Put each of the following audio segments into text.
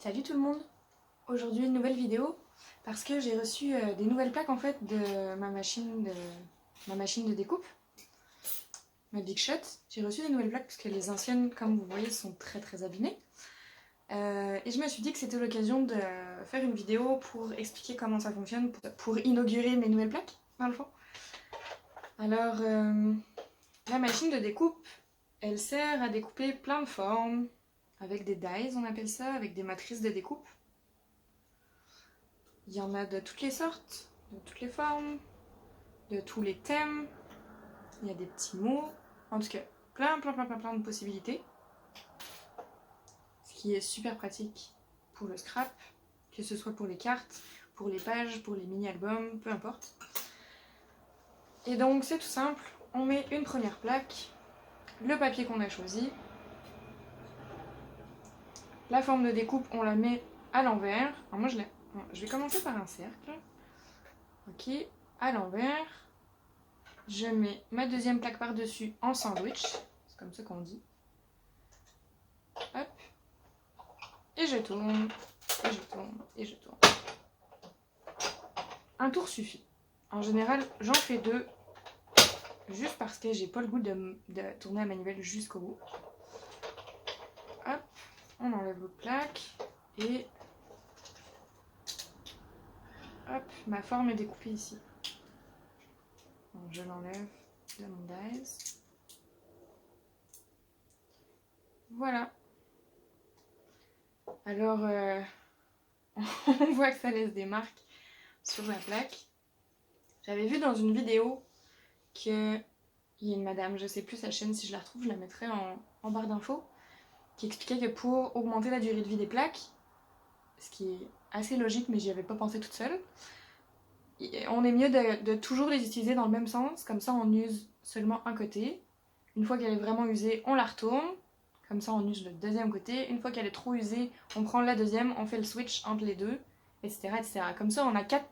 Salut tout le monde! Aujourd'hui une nouvelle vidéo parce que j'ai reçu des nouvelles plaques en fait de ma machine de découpe, ma Big Shot. J'ai reçu des nouvelles plaques parce que les anciennes, comme vous voyez, sont très abîmées. Et je me suis dit que c'était l'occasion de faire une vidéo pour expliquer comment ça fonctionne, pour inaugurer mes nouvelles plaques, dans le fond. Alors, la machine de découpe, elle sert à découper plein de formes, avec des dies on appelle ça, avec des matrices de découpe. Il y en a de toutes les sortes, de toutes les formes, de tous les thèmes. Il y a des petits mots. En tout cas, plein de possibilités. Ce qui est super pratique pour le scrap, que ce soit pour les cartes, pour les pages, pour les mini-albums, peu importe. Et donc c'est tout simple, on met une première plaque, le papier qu'on a choisi, la forme de découpe on la met à l'envers. Alors moi je vais commencer par un cercle. Ok, à l'envers. Je mets ma deuxième plaque par-dessus en sandwich, c'est comme ça qu'on dit. Hop. Et je tourne, et je tourne, et je tourne. Un tour suffit. En général, j'en fais deux, juste parce que j'ai pas le goût de tourner la manivelle jusqu'au bout. Hop, on enlève l'autre plaque, et hop, ma forme est découpée ici. Donc je l'enlève de mon dies. Voilà. Alors, on voit que ça laisse des marques sur la plaque. J'avais vu dans une vidéo qu'il y a une madame, je sais plus sa chaîne, si je la retrouve, je la mettrai en barre d'infos, qui expliquait que pour augmenter la durée de vie des plaques, ce qui est assez logique mais j'y avais pas pensé toute seule, on est mieux de toujours les utiliser dans le même sens, comme ça on use seulement un côté. Une fois qu'elle est vraiment usée, on la retourne, comme ça on use le deuxième côté. Une fois qu'elle est trop usée, on prend la deuxième, on fait le switch entre les deux, etc. Comme ça on a 4.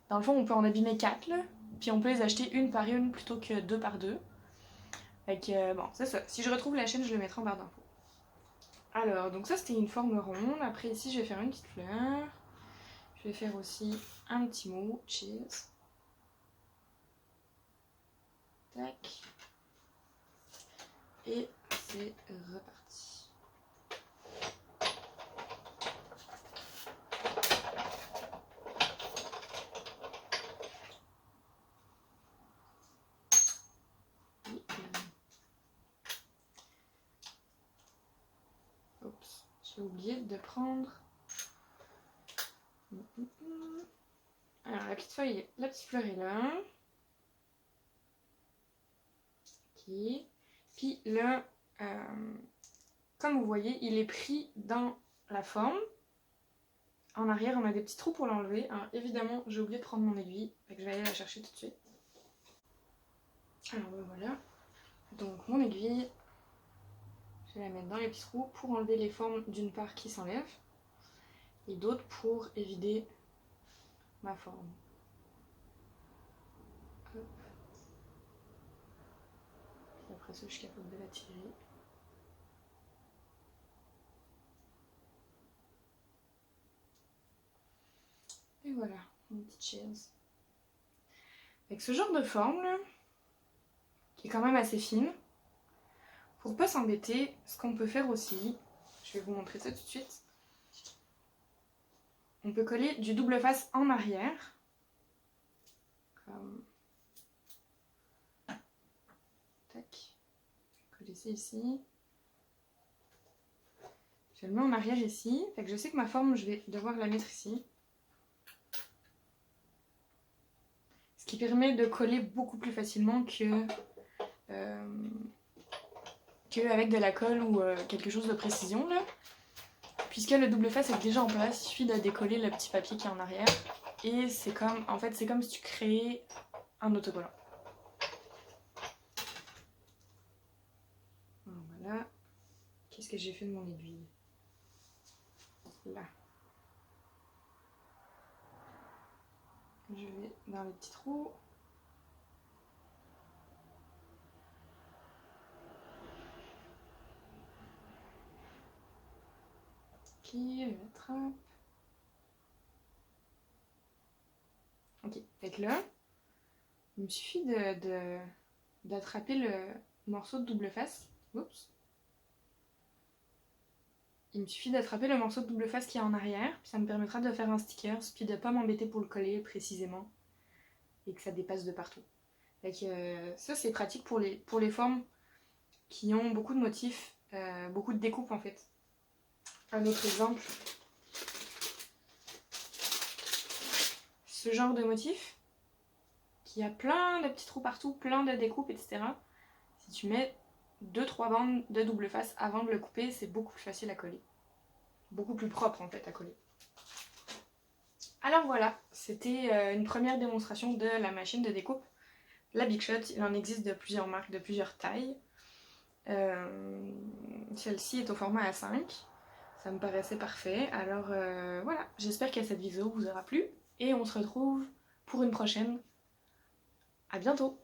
Dans le fond on peut en abîmer 4 là. Puis on peut les acheter une par une plutôt que 2 par 2. Bon, c'est ça. Si je retrouve la chaîne, je le mettrai en barre d'infos. Alors, donc ça c'était une forme ronde. Après ici, je vais faire une petite fleur. Je vais faire aussi un petit mot. Cheers. Tac. Et c'est reparti. Oups, j'ai oublié de prendre. Alors la petite feuille, la petite fleur est là. Ok. Puis là, comme vous voyez, il est pris dans la forme. En arrière, on a des petits trous pour l'enlever. Alors évidemment, j'ai oublié de prendre mon aiguille, donc je vais aller la chercher tout de suite. Alors voilà. Donc mon aiguille, je vais la mettre dans les petits trous pour enlever les formes d'une part qui s'enlèvent et d'autres pour évider ma forme. Hop. Puis après ça, je suis capable de la tirer. Et voilà, une petite chaise. Avec ce genre de forme là, qui est quand même assez fine, pour pas s'embêter, ce qu'on peut faire aussi, je vais vous montrer ça tout de suite. On peut coller du double face en arrière. Comme... Tac. Coller ça ici. Je le mets en arrière ici. Fait que je sais que ma forme, je vais devoir la mettre ici. Ce qui permet de coller beaucoup plus facilement que avec de la colle ou quelque chose de précision là. Puisque le double face est déjà en place, il suffit de décoller le petit papier qui est en arrière. Et c'est comme, en fait, c'est comme si tu créais un autocollant. Voilà. Qu'est-ce que j'ai fait de mon aiguille? Là. Je vais dans le petit trou. Ok. vérifie, je l'attrape. Ok, fait là, il me suffit d'attraper le morceau de double face. Oups. Il me suffit d'attraper le morceau de double face qui est en arrière, puis ça me permettra de faire un sticker, puis de pas m'embêter pour le coller précisément, et que ça dépasse de partout. Ça c'est pratique pour les formes qui ont beaucoup de motifs, beaucoup de découpes en fait. Un autre exemple, ce genre de motif, qui a plein de petits trous partout, plein de découpes, etc. Si tu mets 2-3 bandes de double face avant de le couper, c'est beaucoup plus facile à coller. Beaucoup plus propre en fait à coller. Alors voilà, c'était une première démonstration de la machine de découpe. La Big Shot, il en existe de plusieurs marques, de plusieurs tailles. Celle-ci est au format A5. Ça me paraissait parfait. Alors voilà, j'espère que cette vidéo vous aura plu. Et on se retrouve pour une prochaine. À bientôt!